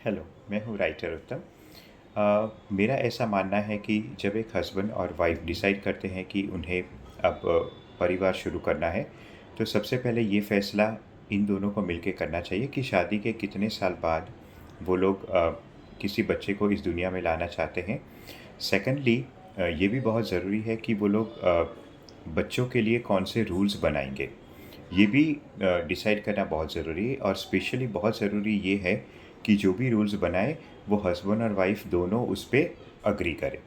Hello, मैं हूँ writer उत्तम। मेरा ऐसा मानना है कि जब एक हस्बैंड और वाइफ डिसाइड करते हैं कि उन्हें अब परिवार शुरू करना है, तो सबसे पहले ये फ़ैसला इन दोनों को मिलके करना चाहिए कि शादी के कितने साल बाद वो लोग किसी बच्चे को इस दुनिया में लाना चाहते हैं। सेकंडली ये भी बहुत ज़रूरी है कि वो लोग बच्चों के लिए कौन से रूल्स बनाएँगे। ये भी डिसाइड करना बहुत ज़रूरी है और स्पेशली बहुत ज़रूरी ये है कि जो भी रूल्स बनाए वो हस्बैंड और वाइफ दोनों उस पे एग्री करें।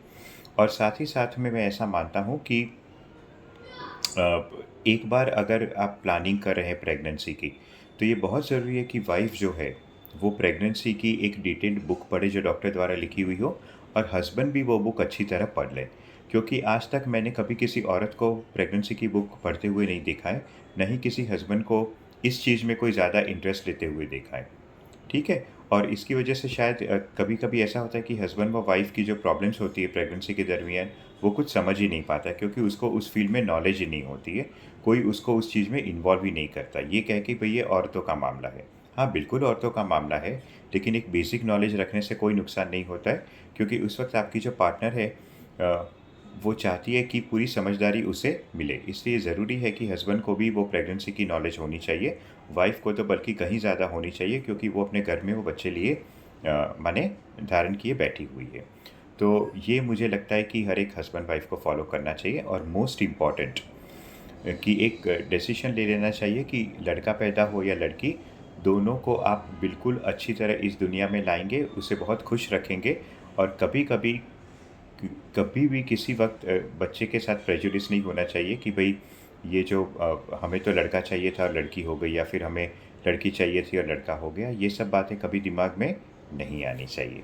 और साथ ही साथ में मैं ऐसा मानता हूँ कि एक बार अगर आप प्लानिंग कर रहे हैं प्रेगनेंसी की, तो ये बहुत ज़रूरी है कि वाइफ जो है वो प्रेगनेंसी की एक डिटेल्ड बुक पढ़े जो डॉक्टर द्वारा लिखी हुई हो, और हस्बैंड भी वो बुक अच्छी तरह पढ़ ले। क्योंकि आज तक मैंने कभी किसी औरत को प्रेगनेंसी की बुक पढ़ते हुए नहीं देखा है, न ही किसी हस्बैंड को इस चीज़ में कोई ज़्यादा इंटरेस्ट लेते हुए देखा है। ठीक है? और इसकी वजह से शायद कभी-कभी ऐसा होता है कि हस्बैंड व वाइफ की जो प्रॉब्लम्स होती है प्रेगनेंसी के दरमियान, वो कुछ समझ ही नहीं पाता, क्योंकि उसको उस फ़ील्ड में नॉलेज ही नहीं होती है। कोई उसको उस चीज़ में इन्वॉल्व ही नहीं करता। ये कह के भई ये औरतों का मामला है। हाँ, बिल्कुल औरतों का मामला है, लेकिन एक बेसिक नॉलेज रखने से कोई नुकसान नहीं होता है, क्योंकि उस वक़्त आपकी जो पार्टनर है वो चाहती है कि पूरी समझदारी उसे मिले। इसलिए ज़रूरी है कि हस्बैंड को भी वो प्रेगनेंसी की नॉलेज होनी चाहिए, वाइफ़ को तो बल्कि कहीं ज़्यादा होनी चाहिए, क्योंकि वो अपने घर में वो बच्चे लिए माने धारण किए बैठी हुई है। तो ये मुझे लगता है कि हर एक हस्बैंड वाइफ़ को फ़ॉलो करना चाहिए, और मोस्ट इम्पोर्टेंट कि एक डिसीज़न ले लेना चाहिए कि लड़का पैदा हो या लड़की, दोनों को आप बिल्कुल अच्छी तरह इस दुनिया में लाएँगे, उसे बहुत खुश रखेंगे, और कभी-कभी कभी भी किसी वक़्त बच्चे के साथ प्रेजुडिस नहीं होना चाहिए कि भई ये जो हमें तो लड़का चाहिए था और लड़की हो गई, या फिर हमें लड़की चाहिए थी और लड़का हो गया। ये सब बातें कभी दिमाग में नहीं आनी चाहिए।